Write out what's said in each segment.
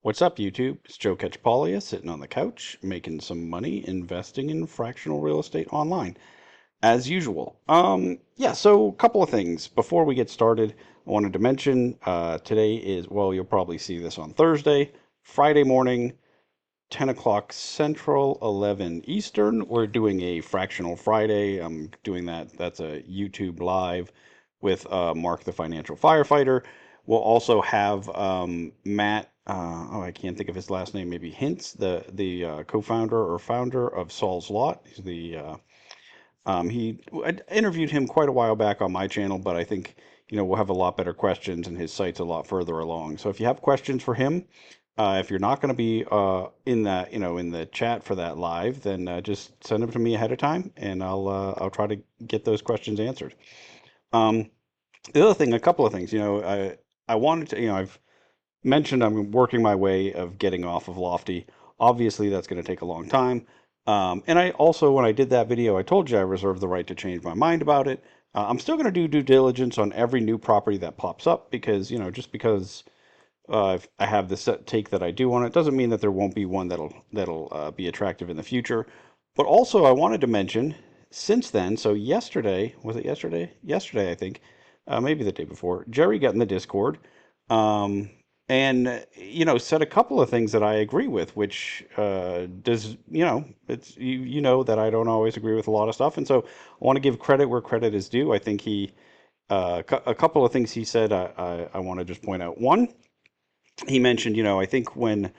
What's up, YouTube? It's Joe Catchpolia sitting on the couch, making some money investing in fractional real estate online, as usual. Yeah, so a couple of things. Before we get started, I wanted to mention today is, well, you'll probably see this on Thursday, Friday morning, 10 o'clock Central, 11 Eastern. We're doing a Fractional Friday. I'm doing that. That's a YouTube live with Mark the Financial Firefighter. We'll also have Matt, I can't think of his last name, maybe Hints, the co-founder or founder of Saul's Lot. He's I interviewed him quite a while back on my channel, but I think, we'll have a lot better questions and his site's a lot further along. So if you have questions for him, if you're not going to be in that, in the chat for that live, then just send them to me ahead of time, and I'll try to get those questions answered. Um, the other thing, a couple of things, I wanted to, I've mentioned I'm working my way of getting off of Lofty. Obviously, that's going to take a long time. And I also, when I did that video, I told you I reserve the right to change my mind about it. I'm still going to do due diligence on every new property that pops up because, just because if I have the set take that I do on it, doesn't mean that there won't be one that'll be attractive in the future. But also, I wanted to mention since then. So yesterday, was it yesterday? Yesterday, I think, maybe the day before. Jerry got in the Discord, um, and said a couple of things that I agree with, which does it's you know that I don't always agree with a lot of stuff, and so I want to give credit where credit is due. I think a couple of things he said I want to just point out. One, he mentioned, I think when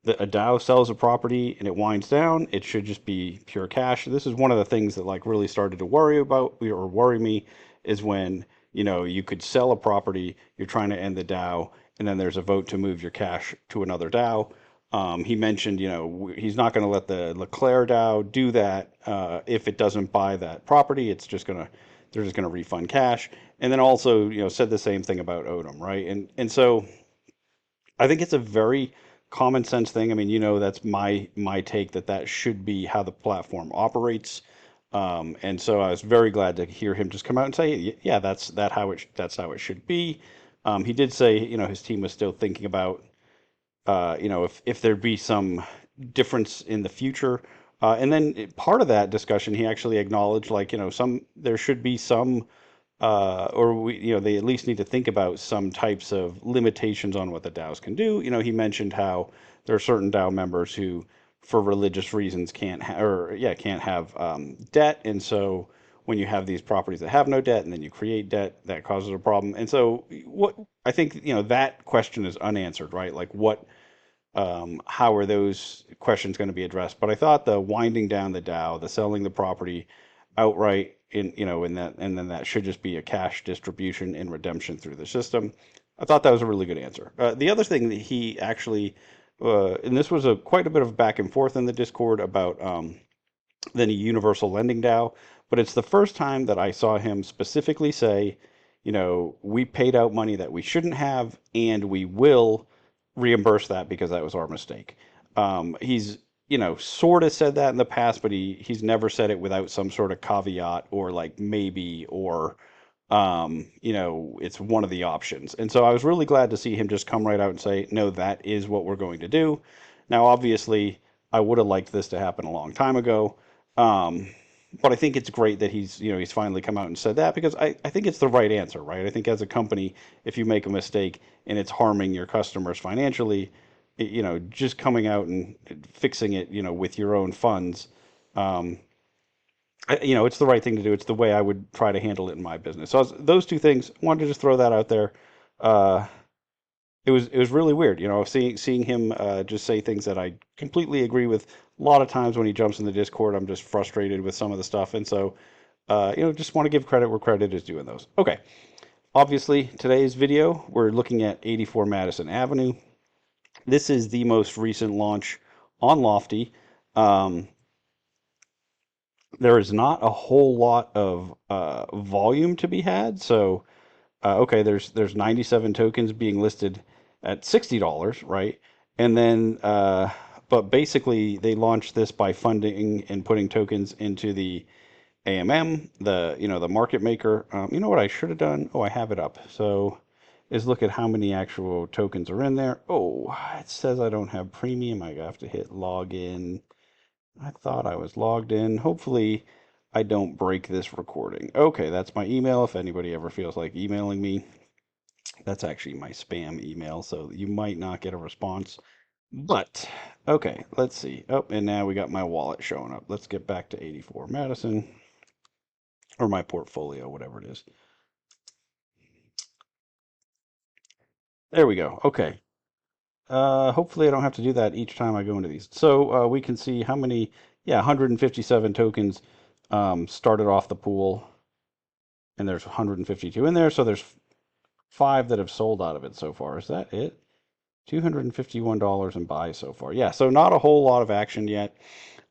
a DAO sells a property and it winds down, it should just be pure cash. This is one of the things that like really started to worry me is when, you could sell a property, you're trying to end the DAO, and then there's a vote to move your cash to another DAO. He mentioned, he's not going to let the Leclerc DAO do that if it doesn't buy that property. They're just going to refund cash. And then also, said the same thing about Odom, right? And so I think it's a very common sense thing. I mean, that's my take that should be how the platform operates. And so I was very glad to hear him just come out and say, yeah, that's how it should be. He did say, his team was still thinking about, if there'd be some difference in the future. And then part of that discussion, he actually acknowledged, like, there should be some or they at least need to think about some types of limitations on what the DAOs can do. He mentioned how there are certain DAO members who, for religious reasons, can't have debt, and so when you have these properties that have no debt, and then you create debt, that causes a problem. And so, what I think, that question is unanswered, right? Like, how are those questions going to be addressed? But I thought the winding down the DAO, the selling the property outright in that, and then that should just be a cash distribution and redemption through the system. I thought that was a really good answer. The other thing that he actually, and this was quite a bit of back and forth in the Discord about the universal lending DAO, but it's the first time that I saw him specifically say, we paid out money that we shouldn't have, and we will reimburse that because that was our mistake. He's sort of said that in the past, but he's never said it without some sort of caveat or like maybe or it's one of the options. And so I was really glad to see him just come right out and say, no, that is what we're going to do. Now, obviously, I would have liked this to happen a long time ago. Um, but I think it's great that he's finally come out and said that because I think it's the right answer, right? I think as a company, if you make a mistake and it's harming your customers financially, just coming out and fixing it, with your own funds, um, it's the right thing to do. It's the way I would try to handle it in my business. So those two things, wanted to just throw that out there. Uh, it was really weird, seeing him just say things that I completely agree with. A lot of times when he jumps in the Discord, I'm just frustrated with some of the stuff, and so just want to give credit where credit is due in those. Okay, obviously today's video we're looking at 84 Madison Avenue. This is the most recent launch on Lofty. Um, there is not a whole lot of volume to be had. So, okay, there's 97 tokens being listed at $60, right? And then, but basically, they launched this by funding and putting tokens into the AMM, the market maker. You know what I should have done? Oh, I have it up. So is look at how many actual tokens are in there. Oh, it says I don't have premium. I have to hit login. I thought I was logged in. Hopefully, I don't break this recording. Okay, that's my email. If anybody ever feels like emailing me, that's actually my spam email, so you might not get a response. But, okay, let's see. Oh, and now we got my wallet showing up. Let's get back to 84 Madison, or my portfolio, whatever it is. There we go. Okay. Hopefully I don't have to do that each time I go into these. So we can see how many, yeah, 157 tokens started off the pool, and there's 152 in there. So there's five that have sold out of it so far. Is that it? $251 in buys so far. Yeah, so not a whole lot of action yet.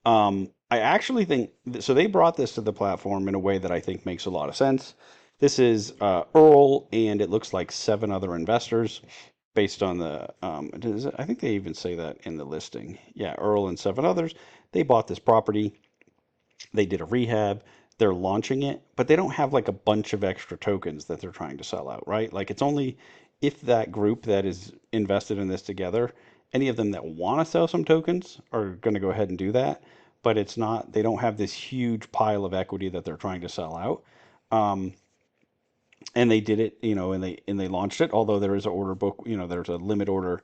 I actually think so. They brought this to the platform in a way that I think makes a lot of sense. This is Earl, and it looks like seven other investors based on the. I think they even say that in the listing. Yeah, Earl and seven others. They bought this property. They did a rehab. They're launching it, but they don't have like a bunch of extra tokens that they're trying to sell out, right? Like it's only if that group that is invested in this together, any of them that want to sell some tokens are going to go ahead and do that. But it's not, they don't have this huge pile of equity that they're trying to sell out. Um, and they did it, and they launched it. Although there is an order book, there's a limit order.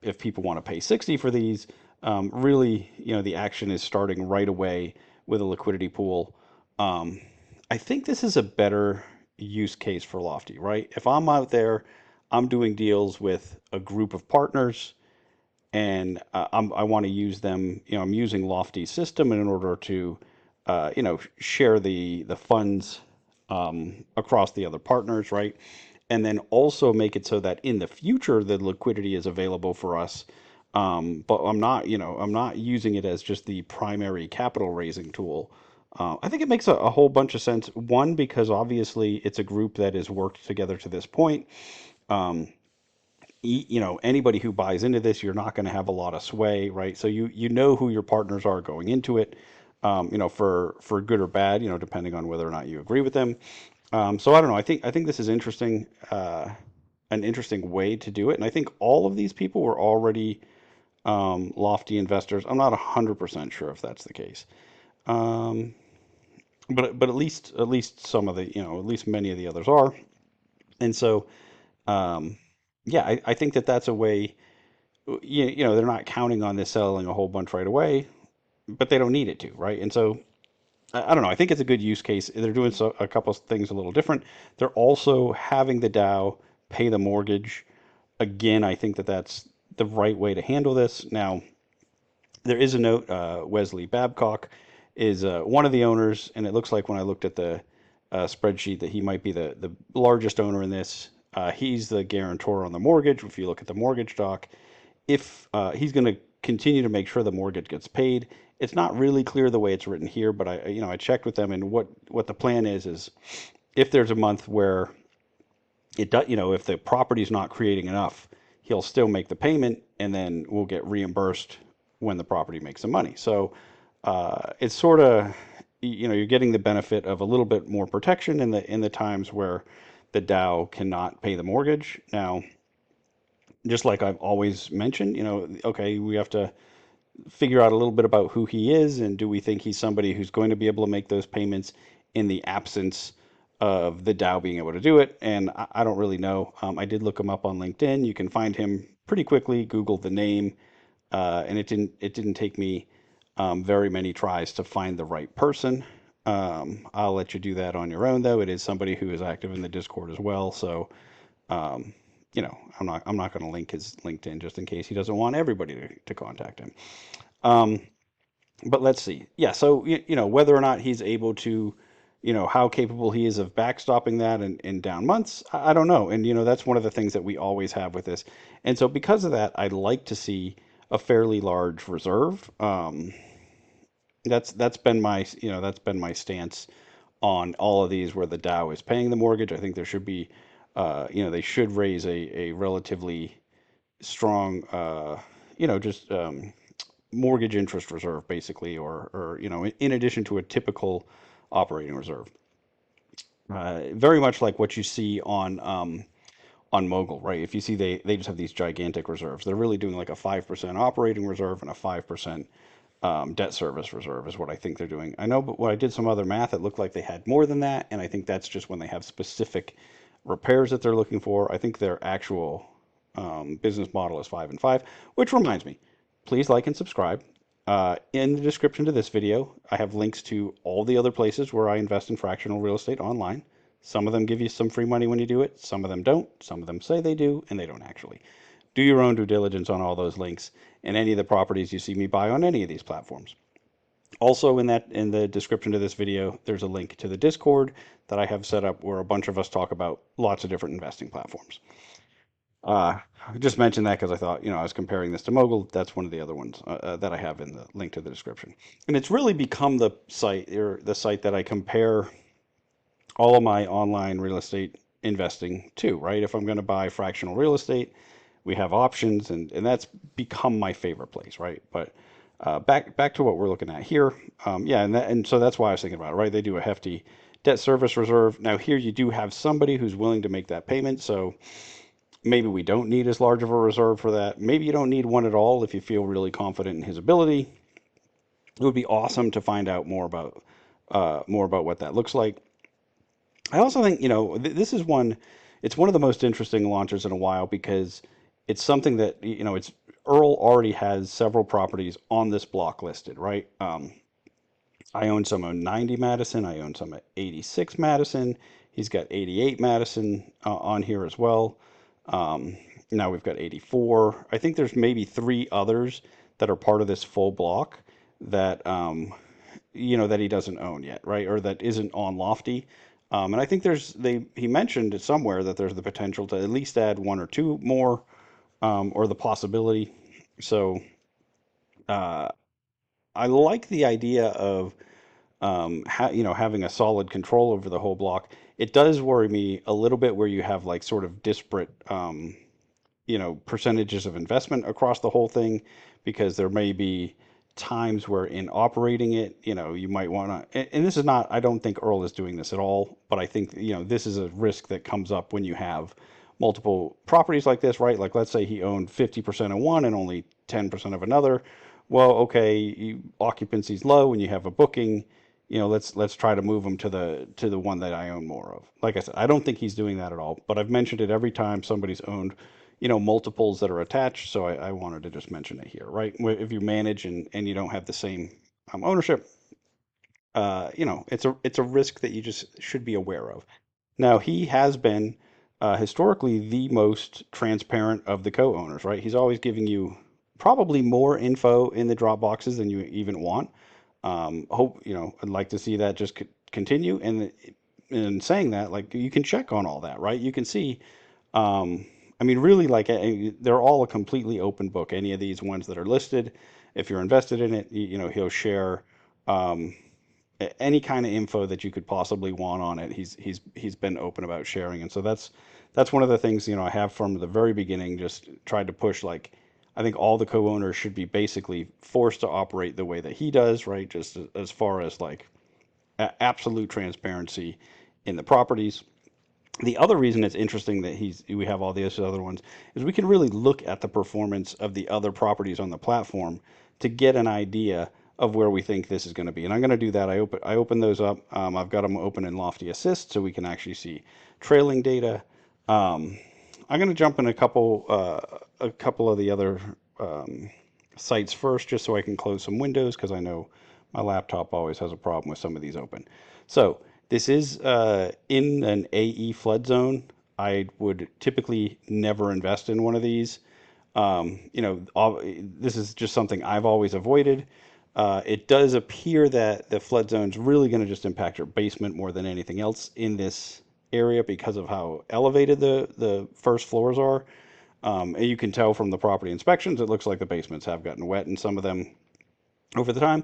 If people want to pay 60 for these, really, the action is starting right away with a liquidity pool. Um, I think this is a better use case for Lofty, right? If I'm out there, I'm doing deals with a group of partners and I want to use them. I'm using Lofty's system in order to, share the funds across the other partners, right? And then also make it so that in the future the liquidity is available for us. But I'm not using it as just the primary capital raising tool. I think it makes a whole bunch of sense. One, because obviously it's a group that has worked together to this point. Um, Anybody who buys into this, you're not going to have a lot of sway, right? So you know who your partners are going into it, for good or bad, depending on whether or not you agree with them. So I don't know. I think this is interesting, an interesting way to do it, and I think all of these people were already Lofty investors. I'm not 100% sure if that's the case, um, but at least some of the at least many of the others are, and so um, yeah, I think that's a way. They're not counting on this selling a whole bunch right away, but they don't need it to, right? And so I don't know. I think it's a good use case. They're doing a couple of things a little different. They're also having the DAO pay the mortgage. Again, I think that's the right way to handle this. Now, there is a note. Wesley Babcock is one of the owners, and it looks like when I looked at the spreadsheet that he might be the largest owner in this. He's the guarantor on the mortgage. If you look at the mortgage doc, if he's going to continue to make sure the mortgage gets paid. It's not really clear the way it's written here, but I checked with them, and what the plan is if there's a month where it does, if the property's not creating enough, he'll still make the payment, and then we'll get reimbursed when the property makes some money. So it's sort of, you're getting the benefit of a little bit more protection in the times where the DAO cannot pay the mortgage. Now, just like I've always mentioned, okay, we have to figure out a little bit about who he is, and do we think he's somebody who's going to be able to make those payments in the absence of the DAO being able to do it. And I don't really know. I did look him up on LinkedIn. You can find him pretty quickly. Google the name, and it didn't take me very many tries to find the right person. I'll let you do that on your own, though. It is somebody who is active in the Discord as well. So um, I'm not going to link his LinkedIn just in case he doesn't want everybody to contact him. Um, but let's see. Yeah, so whether or not he's able to, how capable he is of backstopping that in down months, I don't know. And that's one of the things that we always have with this. And so because of that, I'd like to see a fairly large reserve. That's been my stance on all of these where the Dow is paying the mortgage. I think there should be, they should raise a relatively strong, just mortgage interest reserve, basically, or in addition to a typical operating reserve. Very much like what you see on Mogul, right? If you see they just have these gigantic reserves. They're really doing like a 5% operating reserve and a 5% debt service reserve is what I think they're doing. I know, but when I did some other math, it looked like they had more than that, and I think that's just when they have specific repairs that they're looking for. I think their actual business model is 5 and 5, which reminds me, please like and subscribe. In the description to this video, I have links to all the other places where I invest in fractional real estate online. Some of them give you some free money when you do it. Some of them don't. Some of them say they do, and they don't actually. Do your own due diligence on all those links and any of the properties you see me buy on any of these platforms. Also in the description to this video, there's a link to the Discord that I have set up where a bunch of us talk about lots of different investing platforms. I just mentioned that because I thought, I was comparing this to Mogul. That's one of the other ones that I have in the link to the description. And it's really become the site that I compare all of my online real estate investing to, right? If I'm going to buy fractional real estate, we have options, and that's become my favorite place, right? But back to what we're looking at here. Yeah, and so that's why I was thinking about it, right? They do a hefty debt service reserve. Now here you do have somebody who's willing to make that payment, so maybe we don't need as large of a reserve for that. Maybe you don't need one at all if you feel really confident in his ability. It would be awesome to find out more about what that looks like. I also think, this is one, it's one of the most interesting launches in a while because it's something that, it's Earl already has several properties on this block listed, right? I own some of 90 Madison. I own some at 86 Madison. He's got 88 Madison on here as well. Um, Now we've got 84. I think there's maybe three others that are part of this full block that that he doesn't own yet, right? Or that isn't on Lofty. And I think he mentioned it somewhere that there's the potential to at least add one or two more, or the possibility. So uh, I like the idea of having a solid control over the whole block. It does worry me a little bit where you have like sort of disparate percentages of investment across the whole thing, because there may be times where in operating it, you might want to, and this is not, I don't think Earl is doing this at all, but I think, this is a risk that comes up when you have multiple properties like this, right? Like let's say he owned 50% of one and only 10% of another. Well, okay, occupancy's low and you have a booking, let's try to move him to the one that I own more of. Like I said, I don't think he's doing that at all, but I've mentioned it every time somebody's owned multiples that are attached. So I wanted to just mention it here, right? If you manage and you don't have the same ownership, it's a risk that you just should be aware of. Now, he has been historically the most transparent of the co-owners, right? He's always giving you probably more info in the drop boxes than you even want. I'd like to see that just continue. And in saying that, like you can check on all that, right? You can see, um, I mean, really, like they're all a completely open book. Any of these ones that are listed, if you're invested in it, he'll share um, any kind of info that you could possibly want on it. He's been open about sharing, and so that's one of the things I have from the very beginning. Just tried to push like I think all the co-owners should be basically forced to operate the way that he does, right? Just as far as like absolute transparency in the properties. The other reason it's interesting that we have all these other ones is we can really look at the performance of the other properties on the platform to get an idea of where we think this is going to be. And I'm going to do that. I open those up. I've got them open in Lofty Assist so we can actually see trailing data. Um, I'm going to jump in a couple of the other um, sites first, just so I can close some windows because I know my laptop always has a problem with some of these open. So this is in an AE flood zone. I would typically never invest in one of these. This is just something I've always avoided. It does appear that the flood zone is really going to just impact your basement more than anything else in this area because of how elevated the first floors are. And you can tell from the property inspections, it looks like the basements have gotten wet in some of them over the time.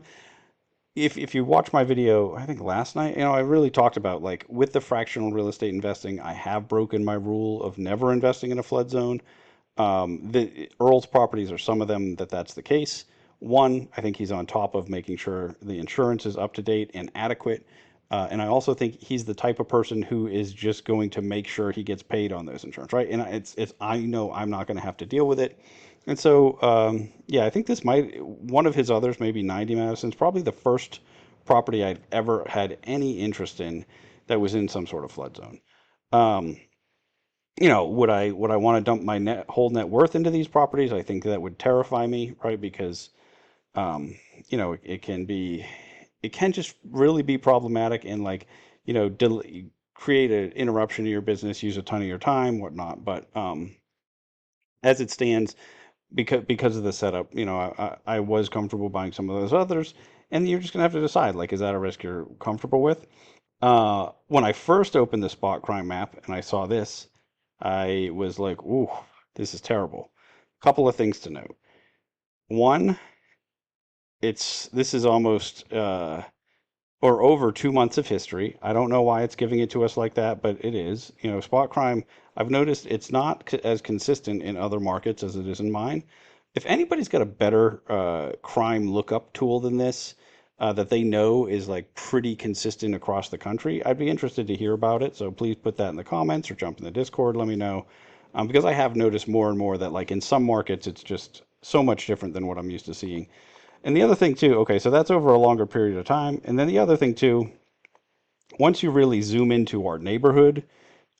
If you watch my video, I think last night, I really talked about like with the fractional real estate investing, I have broken my rule of never investing in a flood zone. The Earl's properties are some of them that's the case. One, I think he's on top of making sure the insurance is up to date and adequate. And I also think he's the type of person who is just going to make sure he gets paid on those insurance, right? And it's I know I'm not going to have to deal with it. And so, yeah, I think this might one of his others, maybe 90 Madison's probably the first property I'd ever had any interest in that was in some sort of flood zone. Um, would I want to dump my whole net worth into these properties? I think that would terrify me, right? Because um, it can just really be problematic and like, create an interruption to your business, use a ton of your time, whatnot. But as it stands, because of the setup, I was comfortable buying some of those others, and you're just gonna have to decide, like, is that a risk you're comfortable with? When I first opened the spot crime map and I saw this, I was like, ooh, this is terrible. Couple of things to note. One, this is almost or over 2 months of history. I don't know why it's giving it to us like that, but it is. Spot crime, I've noticed it's not as consistent in other markets as it is in mine. If anybody's got a better crime lookup tool than this, that they know is like pretty consistent across the country, I'd be interested to hear about it. So please put that in the comments or jump in the Discord. Let me know. Because I have noticed more and more that, like, in some markets, it's just so much different than what I'm used to seeing. And the other thing too, okay, so that's over a longer period of time. And then the other thing too, once you really zoom into our neighborhood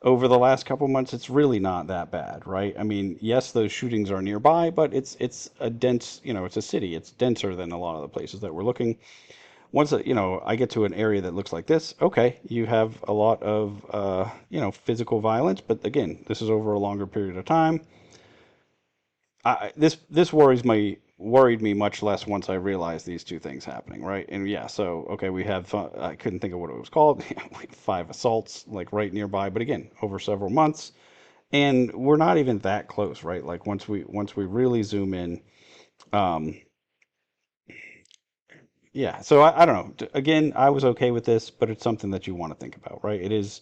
over the last couple months, it's really not that bad, right? I mean, yes, those shootings are nearby, but it's a dense, it's a city. It's denser than a lot of the places that we're looking. Once I get to an area that looks like this, okay, you have a lot of physical violence, but again, this is over a longer period of time. This worried me much less once I realized these two things happening, right? And yeah, so okay, we have I couldn't think of what it was called. We have 5 assaults like right nearby, but again, over several months, and we're not even that close, right? Like once we really zoom in, um, yeah. So I don't know. Again, I was okay with this, but it's something that you want to think about, right? It is,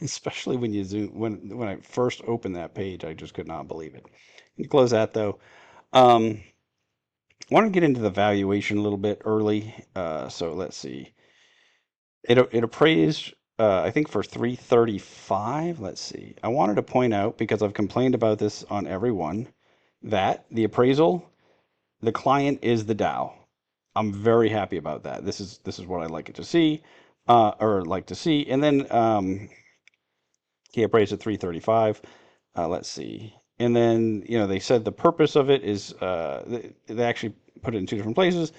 especially when you zoom when I first opened that page, I just could not believe it. You close that though. Um, I want to get into the valuation a little bit early. So let's see. It appraised, I think, for 335. Let's see. I wanted to point out, because I've complained about this on everyone, that the appraisal, the client is the Dow. I'm very happy about that. This is what I like it to see, or like to see. And then he appraised at 335. Let's see. And then, they said the purpose of it is, they actually put it in two different places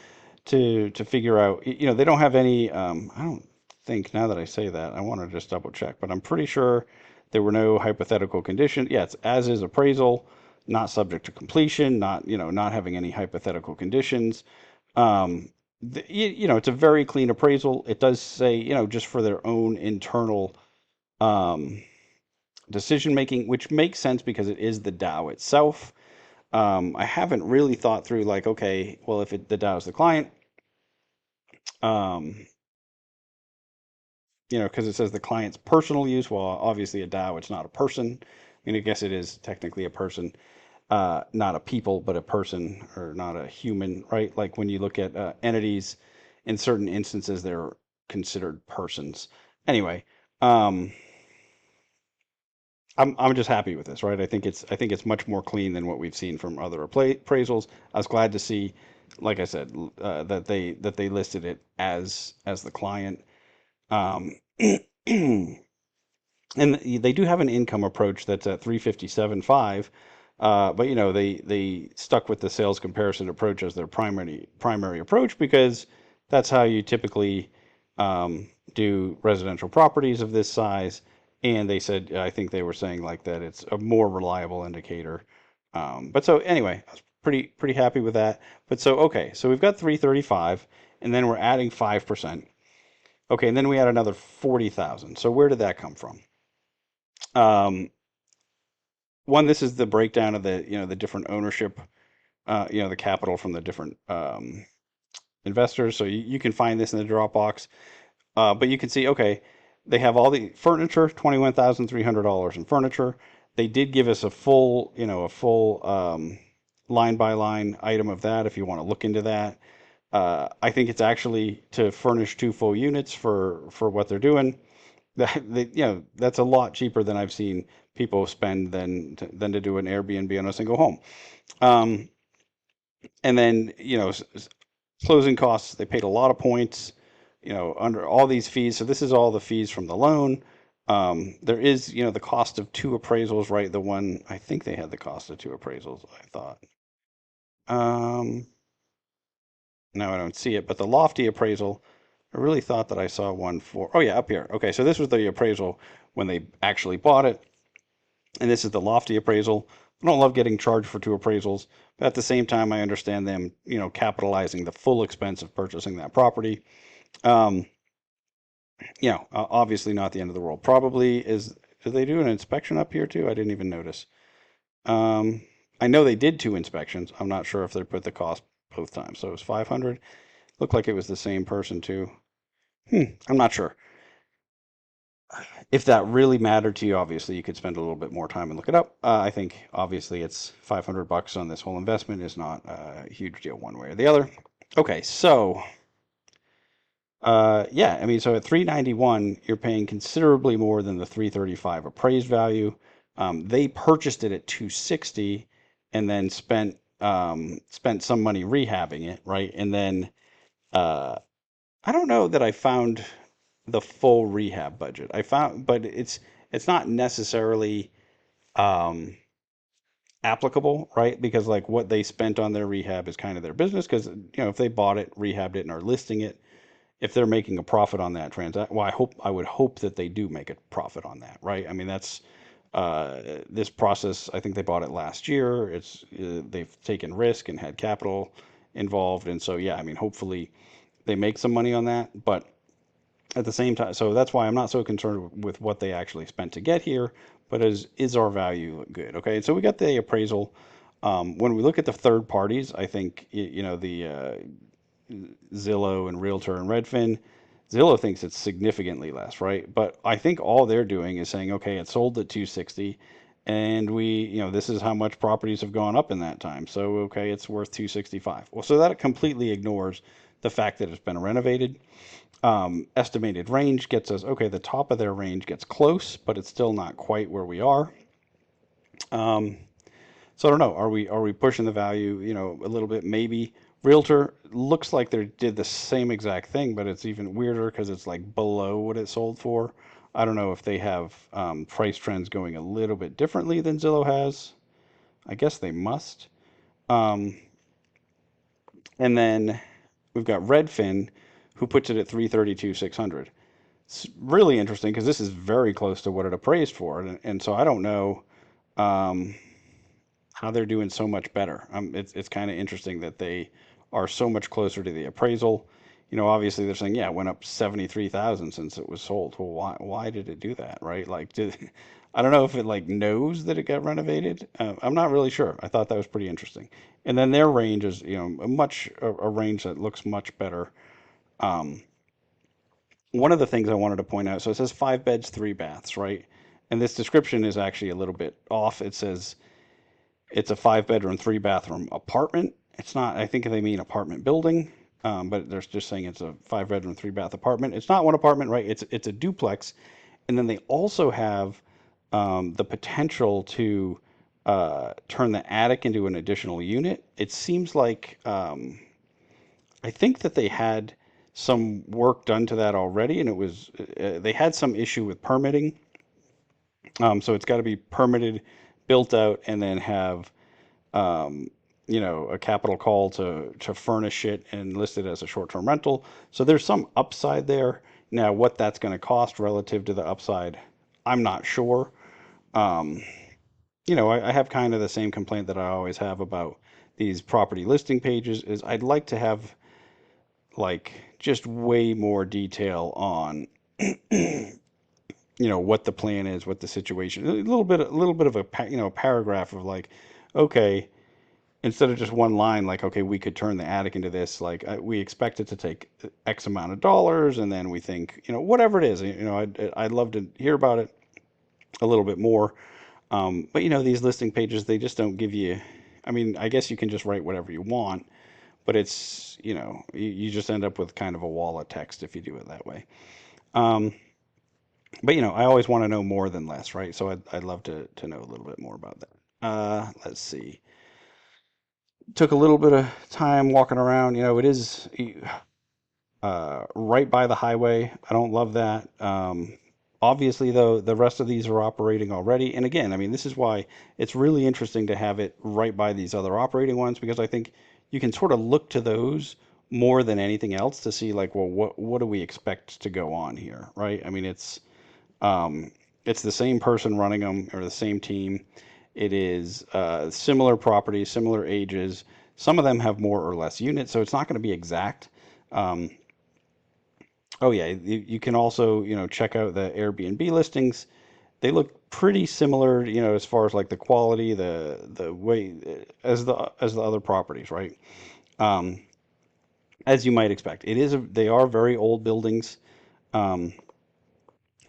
to figure out. They don't have any. I don't think, now that I say that, I want to just double check, but I'm pretty sure there were no hypothetical conditions. Yeah, it's as is appraisal, not subject to completion, not having any hypothetical conditions. Um, it's a very clean appraisal. It does say, just for their own internal um, decision making, which makes sense because it is the DAO itself. I haven't really thought through, like, okay, well, if the DAO is the client, um, because it says the client's personal use. Well, obviously a DAO, it's not a person. I mean, I guess it is technically a person, not a people, but a person, or not a human, right? Like when you look at entities, in certain instances, they're considered persons. Anyway, um, I'm just happy with this, right? I think it's much more clean than what we've seen from other appraisals. I was glad to see, like I said, that they listed it as the client. Um, and they do have an income approach that's at 357.5, but they stuck with the sales comparison approach as their primary approach, because that's how you typically do residential properties of this size. And they said, I think they were saying like that it's a more reliable indicator. But so anyway, I was pretty happy with that. But so okay, so we've got 335, and then we're adding 5%. Okay, and then we had another 40,000. So where did that come from? Um, One, this is the breakdown of the different ownership, the capital from the different investors. So you can find this in the Dropbox, but you can see, okay, they have all the furniture, $21,300 in furniture. They did give us a full line by line item of that if you want to look into that. I think it's actually to furnish two full units for what they're doing. That's a lot cheaper than I've seen people spend than to do an Airbnb on a single home. Um, and then, closing costs, they paid a lot of points, under all these fees. So this is all the fees from the loan. There is, the cost of two appraisals, right? The one, I think they had the cost of two appraisals, I thought. Um, no, I don't see it, but the Lofty appraisal, I really thought that I saw one for, oh yeah, up here. Okay, so this was the appraisal when they actually bought it, and this is the Lofty appraisal. I don't love getting charged for two appraisals, but at the same time, I understand them, capitalizing the full expense of purchasing that property. Um, obviously not the end of the world. Probably is, do they do an inspection up here too? I didn't even notice. Um, I know they did two inspections. I'm not sure if they put the cost both times. So it was 500. Looked like it was the same person too. I'm not sure. If that really mattered to you, obviously you could spend a little bit more time and look it up. I think obviously it's $500 on this whole investment is not a huge deal one way or the other. Okay, so yeah, I mean, so at 391, you're paying considerably more than the 335 appraised value. They purchased it at 260 and then spent some money rehabbing it, right? And then uh, I don't know that I found the full rehab budget. I found, but it's not necessarily um, applicable, right? Because like what they spent on their rehab is kind of their business. Because if they bought it, rehabbed it, and are listing it, if they're making a profit on that transaction, well, I would hope that they do make a profit on that, right? I mean, that's this process. I think they bought it last year. They've taken risk and had capital involved, and so yeah, I mean, hopefully they make some money on that, but at the same time, so that's why I'm not so concerned with what they actually spent to get here, but is our value good? Okay, so we got the appraisal. When we look at the third parties, I think the Zillow and Realtor and Redfin. Zillow thinks it's significantly less, right? But I think all they're doing is saying, okay, it sold at 260, and this is how much properties have gone up in that time. So okay, it's worth 265. Well, so that completely ignores the fact that it's been renovated. Estimated range gets us, okay, the top of their range gets close, but it's still not quite where we are. Um, so I don't know. Are we pushing the value, a little bit? Maybe. Realtor looks like they did the same exact thing, but it's even weirder because it's like below what it sold for. I don't know if they have price trends going a little bit differently than Zillow has. I guess they must. Um, and then we've got Redfin, who puts it at 332,600. It's really interesting because this is very close to what it appraised for, and so I don't know. Um, how they're doing so much better. It's kind of interesting that they are so much closer to the appraisal. Obviously they're saying, yeah, it went up 73,000 since it was sold. Well, why did it do that, right? Like, I don't know if it like knows that it got renovated. I'm not really sure. I thought that was pretty interesting. And then their range is, a range that looks much better. Um, One of the things I wanted to point out, so it says 5 beds, 3 baths, right? And this description is actually a little bit off. It says it's a 5 bedroom, 3 bathroom apartment. It's not, I think they mean apartment building, but they're just saying it's a 5 bedroom, 3 bath apartment. It's not one apartment, right? It's a duplex. And then they also have the potential to turn the attic into an additional unit. It seems like I think that they had some work done to that already, and they had some issue with permitting. So it's got to be permitted, built out, and then have um, a capital call to furnish it and list it as a short-term rental. So there's some upside there. Now, what that's going to cost relative to the upside, I'm not sure. Um, I have kind of the same complaint that I always have about these property listing pages is I'd like to have like just way more detail on what the plan is, what the situation, a little bit of a paragraph of like, okay, instead of just one line, like, okay, we could turn the attic into this, like, we expect it to take X amount of dollars, and then we think, whatever it is, I'd love to hear about it a little bit more. But these listing pages, they just don't give you, I mean, I guess you can just write whatever you want, but it's, you just end up with kind of a wall of text if you do it that way. Um, but I always want to know more than less, right? So I'd love to know a little bit more about that. Let's see. Took a little bit of time walking around. It is right by the highway. I don't love that. Obviously, though, the rest of these are operating already. And again, I mean, this is why it's really interesting to have it right by these other operating ones, because I think you can sort of look to those more than anything else to see, like, well, what do we expect to go on here, right? I mean, um, it's the same person running them, or the same team. It is similar properties, similar ages. Some of them have more or less units, so it's not going to be exact. Um, Oh yeah, you can also, check out the Airbnb listings. They look pretty similar, as far as like the quality, the way as the other properties, right? Um, as you might expect. They are very old buildings. Um,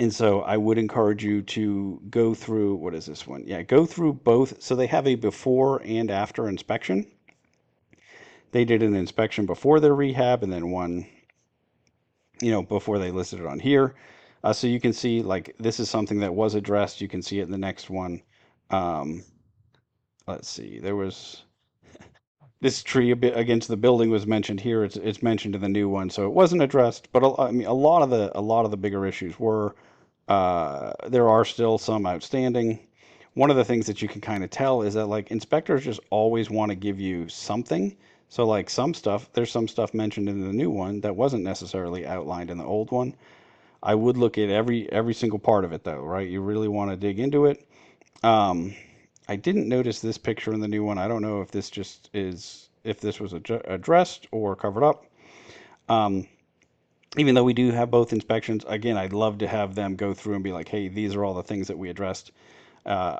and so I would encourage you to go through, what is this one? Yeah, go through both. So they have a before and after inspection. They did an inspection before their rehab and then one, before they listed it on here. So you can see like this is something that was addressed. You can see it in the next one. Um, let's see, there was this tree a bit against the building was mentioned here. It's mentioned in the new one, so it wasn't addressed. But I mean, a lot of the bigger issues were. There are still some outstanding. One of the things that you can kind of tell is that like inspectors just always want to give you something. So like there's some stuff mentioned in the new one that wasn't necessarily outlined in the old one. I would look at every single part of it though, right? You really want to dig into it. Um, I didn't notice this picture in the new one. I don't know if this was addressed or covered up. Um, Even though we do have both inspections, again, I'd love to have them go through and be like, hey, these are all the things that we addressed. Uh,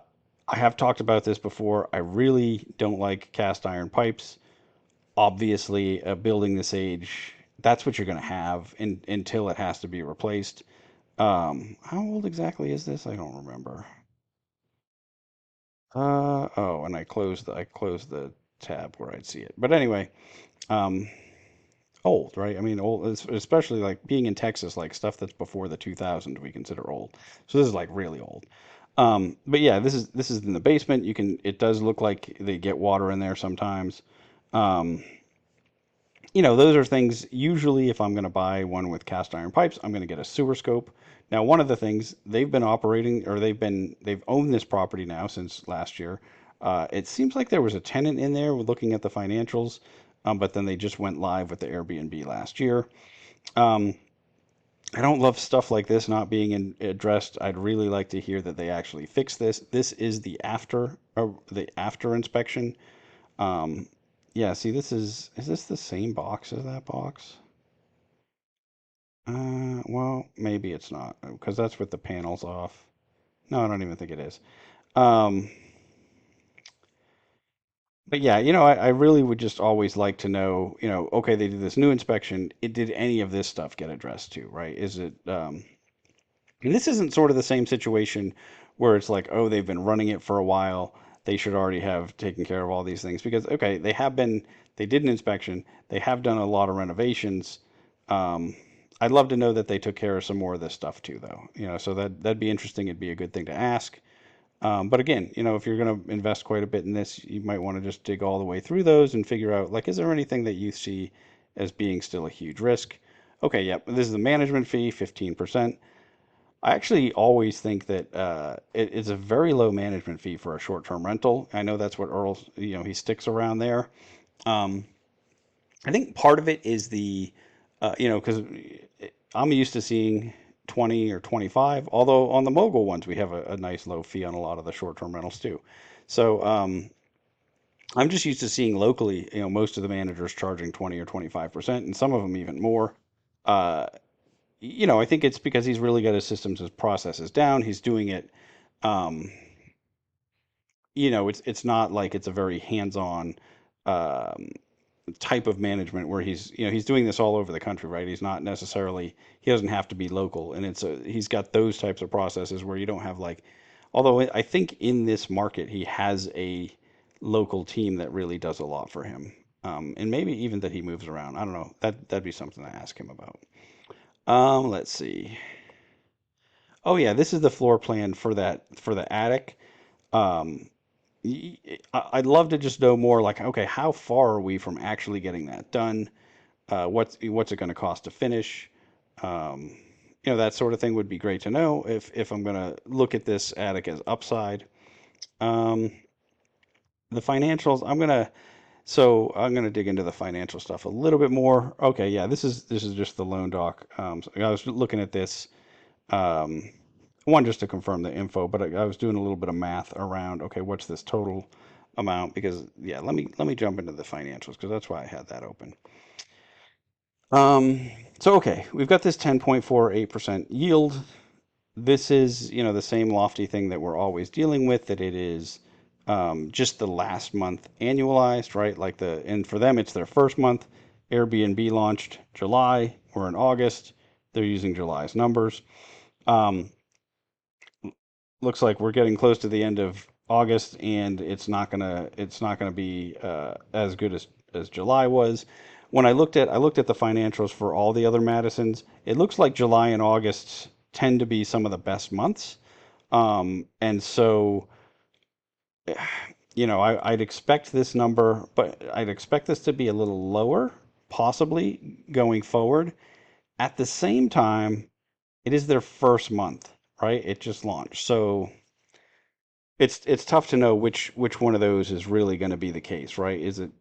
I have talked about this before. I really don't like cast iron pipes. Obviously, a building this age, that's what you're going to have until it has to be replaced. How old exactly is this? I don't remember. Oh, and I closed the tab where I'd see it. But anyway, um, old, right? I mean, old, especially like being in Texas, like stuff that's before the 2000 we consider old. So this is like really old. But yeah, this is in the basement. It does look like they get water in there sometimes. Um, those are things usually if I'm going to buy one with cast iron pipes, I'm going to get a sewer scope. Now, one of the things they've been operating or they've owned this property now since last year. It seems like there was a tenant in there looking at the financials, but then they just went live with the Airbnb last year. Um, I don't love stuff like this not being addressed. I'd really like to hear that they actually fix this. This is the after inspection. Um, yeah, see, is this the same box as that box? Well, maybe it's not because that's with the panels off. No, I don't even think it is. Um, but yeah, I really would just always like to know, okay, they did this new inspection. Did any of this stuff get addressed too, right? And this isn't sort of the same situation where it's like, oh, they've been running it for a while. They should already have taken care of all these things because, okay, they did an inspection. They have done a lot of renovations. Um, I'd love to know that they took care of some more of this stuff too, though. So that'd be interesting. It'd be a good thing to ask. But again, if you're going to invest quite a bit in this, you might want to just dig all the way through those and figure out, like, is there anything that you see as being still a huge risk? Okay, yep, this is the management fee, 15%. I actually always think that it's a very low management fee for a short-term rental. I know that's what Earl, he sticks around there. Um, I think part of it is because I'm used to seeing 20 or 25, although on the mogul ones, we have a nice low fee on a lot of the short-term rentals too. So I'm just used to seeing locally, most of the managers charging 20 or 25%, and some of them even more. Uh, I think it's because he's really got his systems, his processes down. He's doing it. Um, it's not like it's a very hands-on um, type of management where he's doing this all over the country, right? He doesn't have to be local, and he's got those types of processes where you don't have like, although I think in this market he has a local team that really does a lot for him. And maybe even that he moves around. I don't know. That'd be something to ask him about. Let's see. Oh yeah, this is the floor plan for the attic. Um, I'd love to just know more. Like, okay, how far are we from actually getting that done? What's it going to cost to finish? Um, that sort of thing would be great to know if I'm going to look at this attic as upside. Um, the financials, I'm gonna dig into the financial stuff a little bit more. Okay, yeah, this is just the loan doc. So I was looking at this. Um, One, just to confirm the info, but I was doing a little bit of math around. Okay, what's this total amount? Because yeah, let me jump into the financials because that's why I had that open. Um, so okay, we've got this 10.48% yield. This is, the same lofty thing that we're always dealing with, that it is just the last month annualized, right? And for them, it's their first month. Airbnb launched July. We're in August. They're using July's numbers. Um, Looks like we're getting close to the end of August, and it's not gonna be as good as July was. When I looked at the financials for all the other Madisons, it looks like July and August tend to be some of the best months. And so, I'd expect this number, but I'd expect this to be a little lower, possibly going forward. At the same time, it is their first month, right? It just launched, so it's tough to know which one of those is really going to be the case, right? Is it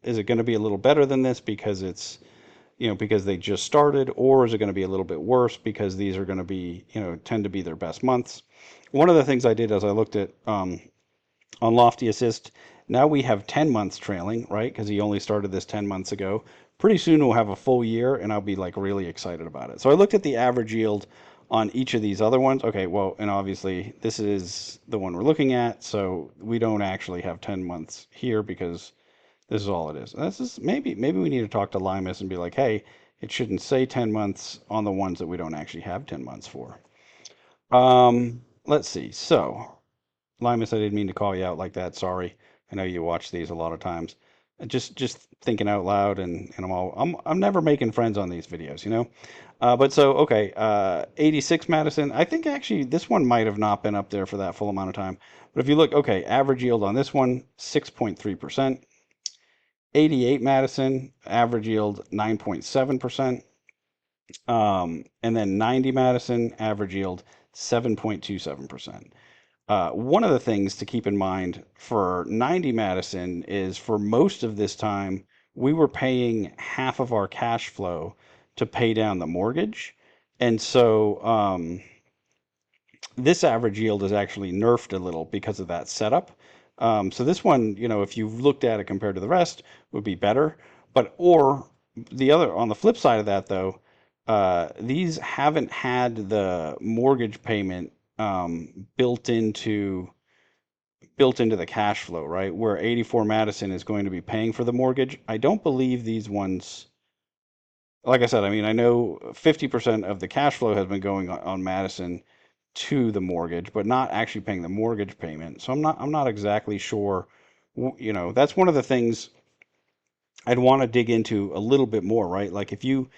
going to be a little better than this because because they just started, or is it going to be a little bit worse because these are going to be, tend to be their best months? One of the things I did as I looked at on Lofty Assist, now we have 10 months trailing, right? Because he only started this 10 months ago. Pretty soon we'll have a full year, and I'll be like really excited about it. So I looked at the average yield on each of these other ones. Okay, well, and obviously this is the one we're looking at, so we don't actually have 10 months here because this is all it is. This is maybe we need to talk to Limas and be like, hey, it shouldn't say 10 months on the ones that we don't actually have 10 months for. Let's see. So Limas, I didn't mean to call you out like that. Sorry. I know you watch these a lot of times. Just thinking out loud, and I'm never making friends on these videos. But so okay, 86 Madison. I think actually this one might have not been up there for that full amount of time. But if you look, okay, average yield on this one, 6.3%. 88 Madison, average yield 9.7%. And then 90 Madison, average yield 7.27%. One of the things to keep in mind for 90 Madison is for most of this time, we were paying half of our cash flow to pay down the mortgage. And so this average yield is actually nerfed a little because of that setup. So this one, if you looked at it compared to the rest, would be better. Or the other, on the flip side of that, though, these haven't had the mortgage payment built into the cash flow, right? Where 84 Madison is going to be paying for the mortgage. I don't believe these ones, like I said, I mean, I know 50% of the cash flow has been going on Madison to the mortgage, but not actually paying the mortgage payment. So I'm not exactly sure. That's one of the things I'd want to dig into a little bit more, right? Like if you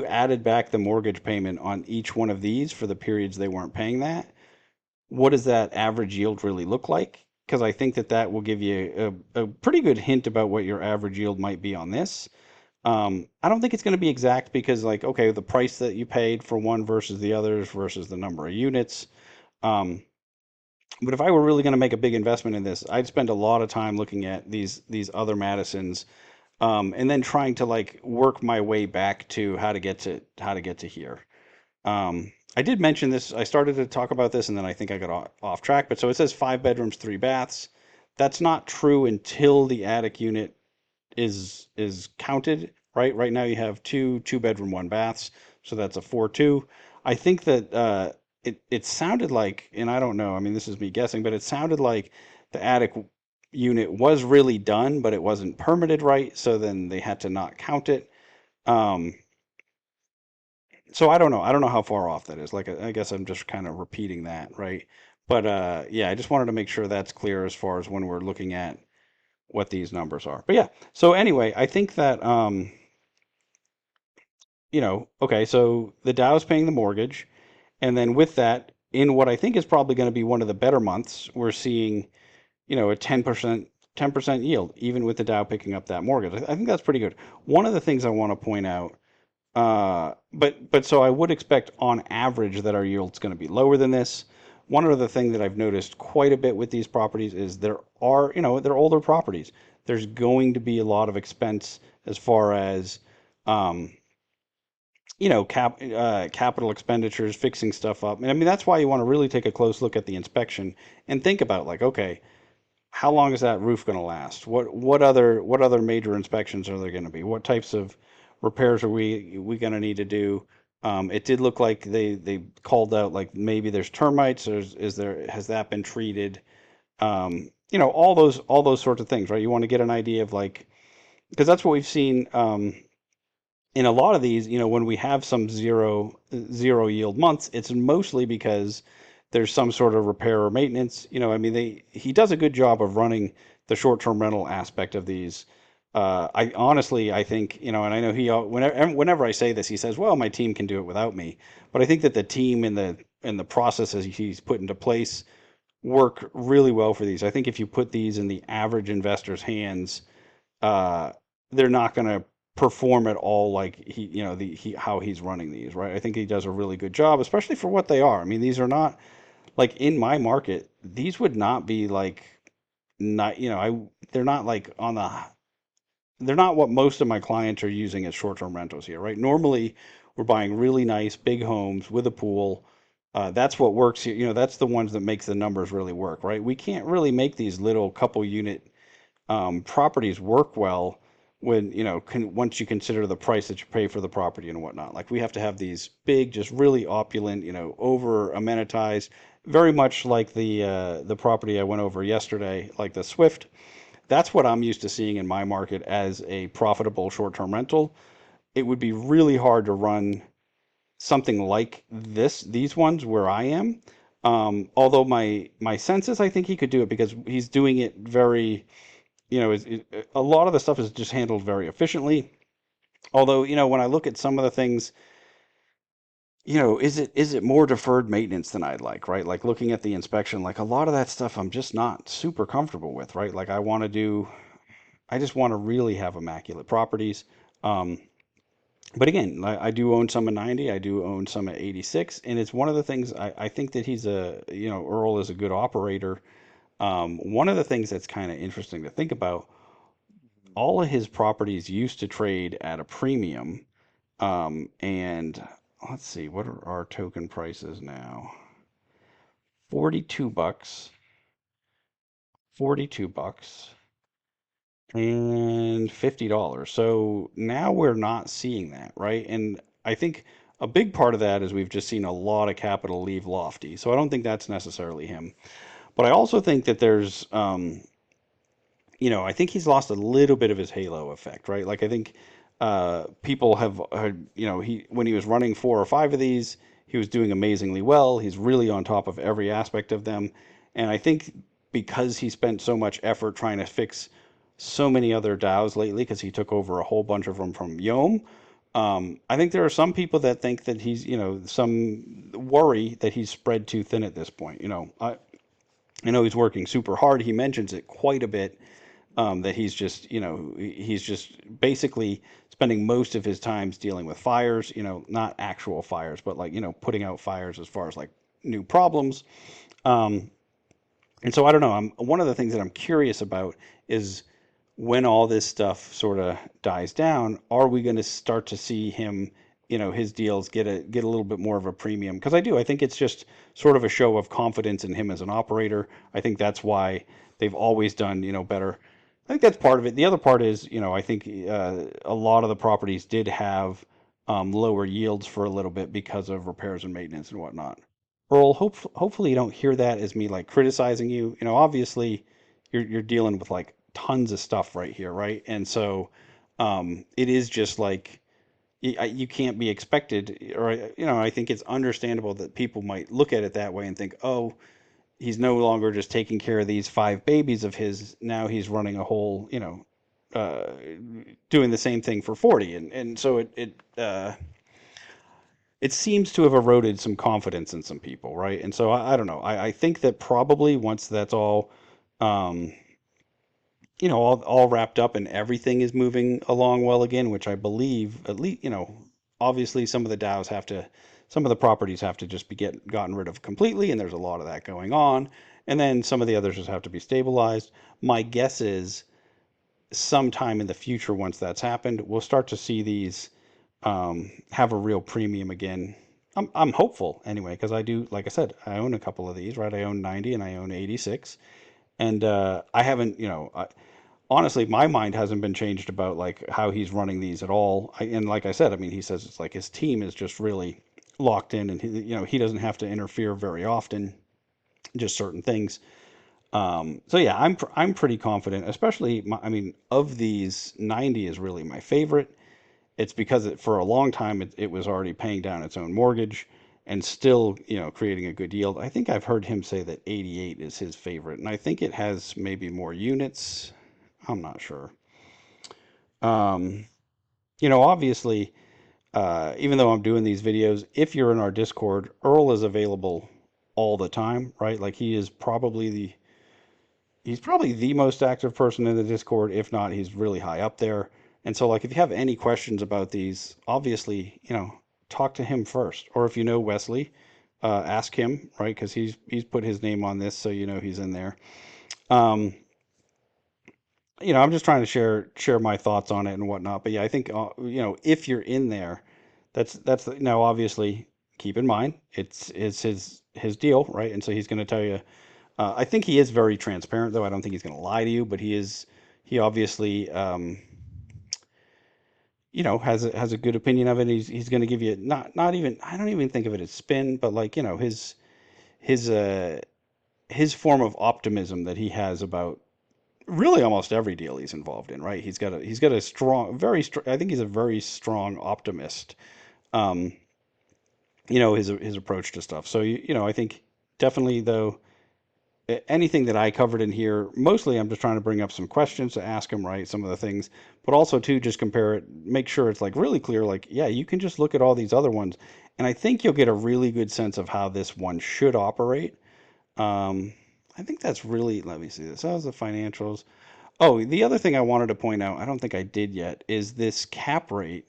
added back the mortgage payment on each one of these for the periods they weren't paying that, what does that average yield really look like? Because I think that will give you a pretty good hint about what your average yield might be on this. I don't think it's going to be exact because, like, okay, the price that you paid for one versus the others versus the number of units. Um, but if I were really going to make a big investment in this, I'd spend a lot of time looking at these other Madisons, and then trying to like work my way back to how to get to here. I did mention this. I started to talk about this, and then I think I got off track. But so it says 5 bedrooms, 3 baths. That's not true until the attic unit is counted, right? Right now you have two bedroom, 1 baths, so that's a 4-2. I think that it sounded like, and I don't know. I mean, this is me guessing, but it sounded like the attic unit was really done, but it wasn't permitted right, so then they had to not count it. Um, so I don't know. I don't know how far off that is. Like, I guess I'm just kind of repeating that, right? But yeah, I just wanted to make sure that's clear as far as when we're looking at what these numbers are. But yeah, so anyway, I think that okay, so the Dow's paying the mortgage, and then with that, in what I think is probably going to be one of the better months, we're seeing, a 10% yield, even with the Dow picking up that mortgage. I think that's pretty good. One of the things I want to point out, but so I would expect on average that our yield's going to be lower than this. One other thing that I've noticed quite a bit with these properties is they're older properties. There's going to be a lot of expense as far as um, capital expenditures, fixing stuff up. And I mean, that's why you want to really take a close look at the inspection and think about like, okay, how long is that roof going to last? What other major inspections are there going to be? What types of repairs are we going to need to do? It did look like they called out like maybe there's termites, or has that been treated? All those sorts of things, right? You want to get an idea of like, because that's what we've seen in a lot of these, when we have some zero yield months, it's mostly because there's some sort of repair or maintenance. I mean, he does a good job of running the short-term rental aspect of these. I think, and I know whenever I say this, he says, "Well, my team can do it without me." But I think that the team and the processes he's put into place work really well for these. I think if you put these in the average investor's hands, uh, they're not going to perform at all like how he's running these, right? I think he does a really good job, especially for what they are. I mean, these are not like in my market, these would not be like not, they're not like they're not what most of my clients are using as short-term rentals here, right? Normally, we're buying really nice big homes with a pool. That's what works here. That's the ones that makes the numbers really work, right? We can't really make these little couple unit properties work well when once you consider the price that you pay for the property and whatnot. Like we have to have these big, just really opulent, over amenitized, very much like the property I went over yesterday, like the Swift. That's what I'm used to seeing in my market as a profitable short-term rental. It would be really hard to run something like these ones where I am. Although my sense is I think he could do it because he's doing it very, a lot of the stuff is just handled very efficiently. Although, when I look at some of the things, is it more deferred maintenance than I'd like, right? Like looking at the inspection, like a lot of that stuff I'm just not super comfortable with, right? Like I just want to really have immaculate properties. Um, but again, I do own some at 90, I do own some at 86, and it's one of the things I think that Earl is a good operator. One of the things that's kind of interesting to think about, all of his properties used to trade at a premium. And let's see, what are our token prices now? 42 bucks, 42 bucks, and $50. So now we're not seeing that, right? And I think a big part of that is we've just seen a lot of capital leave Lofty. So I don't think that's necessarily him. But I also think that I think he's lost a little bit of his halo effect, right? Like I think people have heard, he when he was running 4 or 5 of these, he was doing amazingly well. He's really on top of every aspect of them, and I think because he spent so much effort trying to fix so many other DAOs lately, because he took over a whole bunch of them from Yom. I think there are some people that think that some worry that he's spread too thin at this point. I know he's working super hard. He mentions it quite a bit, that he's just basically spending most of his times dealing with fires, not actual fires, but like, putting out fires as far as like new problems. Um, and so I don't know. One of the things that I'm curious about is when all this stuff sort of dies down, are we going to start to see him, his deals get a little bit more of a premium? Because I think it's just sort of a show of confidence in him as an operator. I think that's why they've always done, better. I think that's part of it. The other part is, I think a lot of the properties did have lower yields for a little bit because of repairs and maintenance and whatnot. Earl, hopefully you don't hear that as me like criticizing you. Obviously you're dealing with like tons of stuff right here, right? And so it is just like you can't be expected, or I think it's understandable that people might look at it that way and think, oh, he's no longer just taking care of these five babies of his. Now he's running a whole, uh, doing the same thing for 40. And so it seems to have eroded some confidence in some people, right? And so I don't know. I think that probably once that's all, um, all wrapped up and everything is moving along well again, which I believe at least, obviously some of the DAOs have to, some of the properties have to just be gotten rid of completely, and there's a lot of that going on. And then some of the others just have to be stabilized. My guess is sometime in the future, once that's happened, we'll start to see these have a real premium again. I'm hopeful anyway, because I do, like I said, I own a couple of these, right? I own 90 and I own 86. And I haven't, honestly, my mind hasn't been changed about like how he's running these at all. And like I said, I mean, he says it's like his team is just really locked in, and he doesn't have to interfere very often, just certain things. So yeah, I'm pretty confident, especially I mean, of these, 90 is really my favorite. It's because for a long time it was already paying down its own mortgage and still, creating a good yield. I think I've heard him say that 88 is his favorite, and I think it has maybe more units. I'm not sure. Um, Obviously, even though I'm doing these videos, if you're in our Discord, Earl is available all the time, right? Like he's probably the most active person in the Discord. If not, he's really high up there. And so, like, if you have any questions about these, obviously, talk to him first. Or if you know Wesley, ask him, right? Because he's put his name on this, so he's in there. Um, I'm just trying to share my thoughts on it and whatnot. But yeah, I think if you're in there, now obviously keep in mind it's his deal, right? And so he's going to tell you. I think he is very transparent, though. I don't think he's going to lie to you, but he obviously has a good opinion of it. He's going to give you not even, I don't even think of it as spin, but like his uh his form of optimism that he has about really almost every deal he's involved in, right? He's got a strong, I think he's a very strong optimist. Um, his approach to stuff. So I think definitely though, anything that I covered in here, mostly I'm just trying to bring up some questions to ask him, right? Some of the things, but also to just compare it, make sure it's like really clear. Like, yeah, you can just look at all these other ones, and I think you'll get a really good sense of how this one should operate. Um, I think that's really. Let me see this. How's the financials? Oh, the other thing I wanted to point out, I don't think I did yet, is this cap rate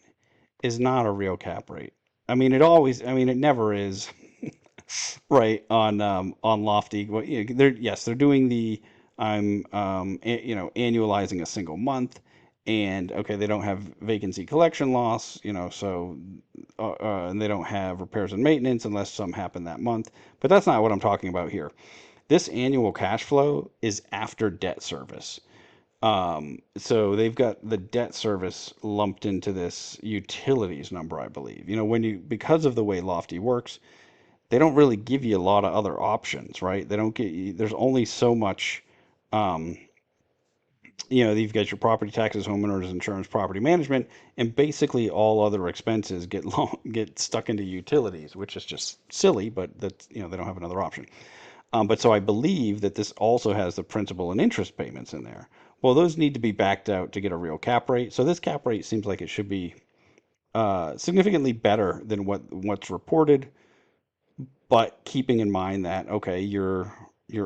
is not a real cap rate. I mean, it never is, right, on Lofty. Well, they're doing the I'm annualizing a single month, and okay, they don't have vacancy collection loss, so and they don't have repairs and maintenance unless some happen that month. But that's not what I'm talking about here. This annual cash flow is after debt service. So they've got the debt service lumped into this utilities number, I believe. Because of the way Lofty works, they don't really give you a lot of other options, right? They don't get you, there's only so much, um, you've got your property taxes, homeowners insurance, property management, and basically all other expenses get stuck into utilities, which is just silly, but that's, they don't have another option. But so I believe that this also has the principal and interest payments in there. Well, those need to be backed out to get a real cap rate. So this cap rate seems like it should be significantly better than what's reported, but keeping in mind that okay, you're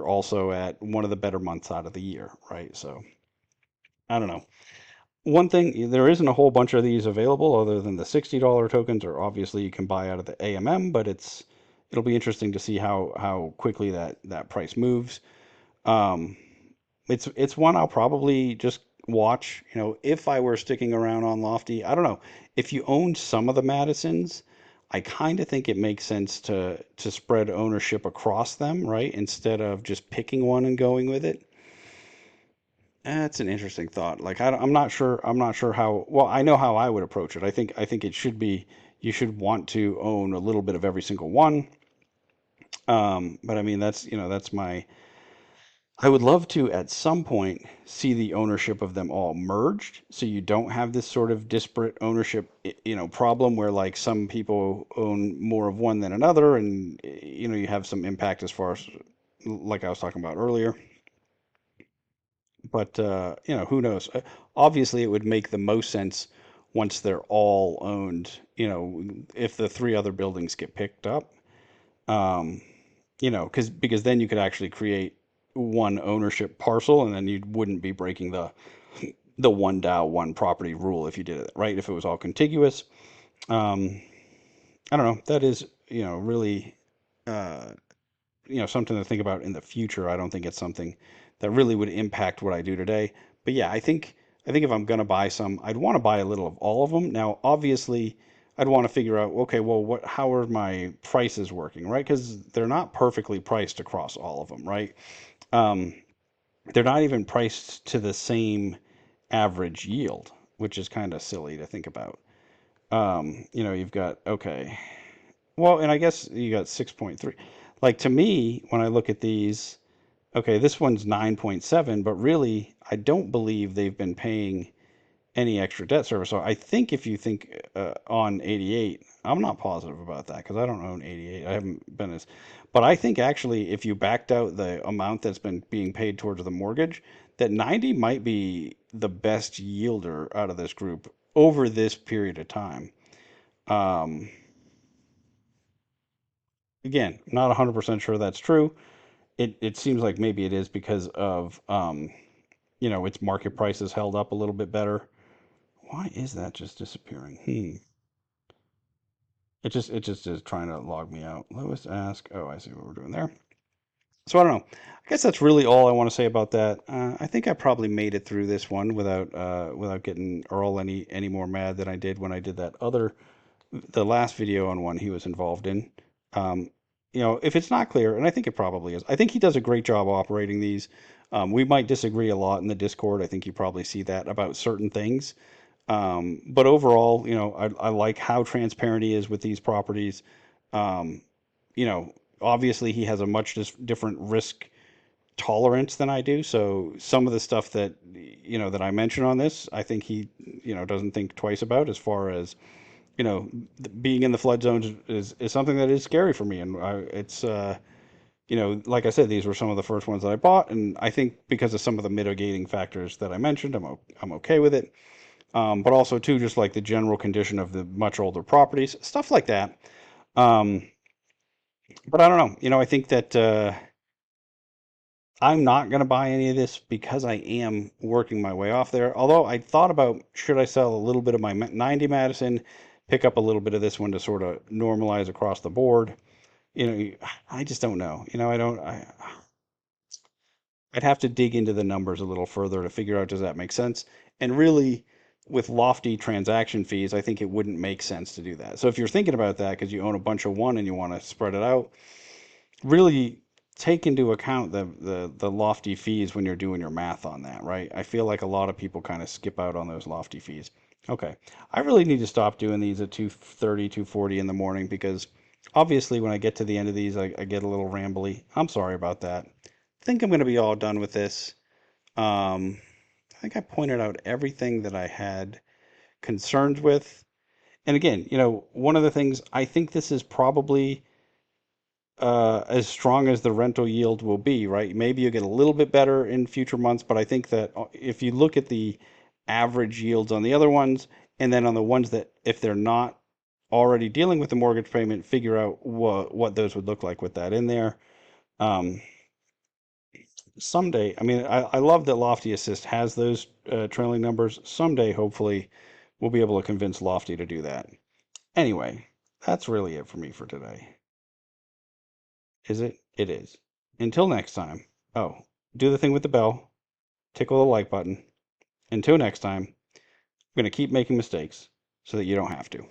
also at one of the better months out of the year, right? So I don't know. One thing, there isn't a whole bunch of these available other than the $60 tokens, or obviously you can buy out of the AMM, but it'll be interesting to see how quickly that price moves. Um, it's one I'll probably just watch. If I were sticking around on Lofty, I don't know. If you own some of the Madisons, I kind of think it makes sense to spread ownership across them, right? Instead of just picking one and going with it. That's an interesting thought. Like I'm not sure. I'm not sure how. Well, I know how I would approach it. I think it should be. You should want to own a little bit of every single one. But I mean, that's my. I would love to at some point see the ownership of them all merged, so you don't have this sort of disparate ownership, problem where like some people own more of one than another, and you have some impact as far as like I was talking about earlier. But who knows? Obviously, it would make the most sense once they're all owned. If the three other buildings get picked up, um, because then you could actually create one ownership parcel, and then you wouldn't be breaking the one DAO, one property rule if you did it right. If it was all contiguous, um, I don't know. That is, really, uh, something to think about in the future. I don't think it's something that really would impact what I do today. But yeah, I think if I'm gonna buy some, I'd want to buy a little of all of them. Now, obviously, I'd want to figure out, okay, well, how are my prices working, right? Because they're not perfectly priced across all of them, right? Um, they're not even priced to the same average yield, which is kind of silly to think about. You've got, okay, well, and I guess you got 6.3. Like, to me, when I look at these, okay, this one's 9.7, but really, I don't believe they've been paying any extra debt service. So I think if you think on 88, I'm not positive about that because I don't own 88. I haven't been as, but I think actually if you backed out the amount that's been being paid towards the mortgage, that 90 might be the best yielder out of this group over this period of time. Um, Again, not 100% sure that's true. It seems like maybe it is because of its market prices held up a little bit better. Why is that just disappearing? It just is trying to log me out. Lewis ask. Oh, I see what we're doing there. So I don't know. I guess that's really all I want to say about that. I think I probably made it through this one without getting Earl any more mad than I did when I did the last video on one he was involved in. Um, if it's not clear, and I think it probably is, I think he does a great job operating these. We might disagree a lot in the Discord. I think you probably see that about certain things. But overall, I like how transparent he is with these properties. Um, Obviously he has a much different risk tolerance than I do. So some of the stuff that I mention on this, I think he, doesn't think twice about as far as, being in the flood zones is something that is scary for me. And it's, like I said, these were some of the first ones that I bought. And I think because of some of the mitigating factors that I mentioned, I'm okay with it. But also too, just like the general condition of the much older properties, stuff like that. Um, but I don't know. I think that I'm not going to buy any of this because I am working my way off there. Although I thought about should I sell a little bit of my 90 Madison, pick up a little bit of this one to sort of normalize across the board. I just don't know. I don't. I'd have to dig into the numbers a little further to figure out does that make sense. And really, with lofty transaction fees, I think it wouldn't make sense to do that. So if you're thinking about that because you own a bunch of one and you want to spread it out, really take into account the lofty fees when you're doing your math on that, right? I feel like a lot of people kind of skip out on those lofty fees. Okay. I really need to stop doing these at 2:30, 2:40 in the morning because obviously when I get to the end of these, I get a little rambly. I'm sorry about that. I think I'm going to be all done with this. I think I pointed out everything that I had concerns with. And again, one of the things I think this is probably as strong as the rental yield will be, right? Maybe you get a little bit better in future months, but I think that if you look at the average yields on the other ones, and then on the ones that if they're not already dealing with the mortgage payment, figure out what those would look like with that in there. Um, Someday, I mean, I love that Lofty Assist has those trailing numbers. Someday, hopefully, we'll be able to convince Lofty to do that. Anyway, that's really it for me for today. Is it? It is. Until next time. Oh, do the thing with the bell. Tickle the like button. Until next time, I'm going to keep making mistakes so that you don't have to.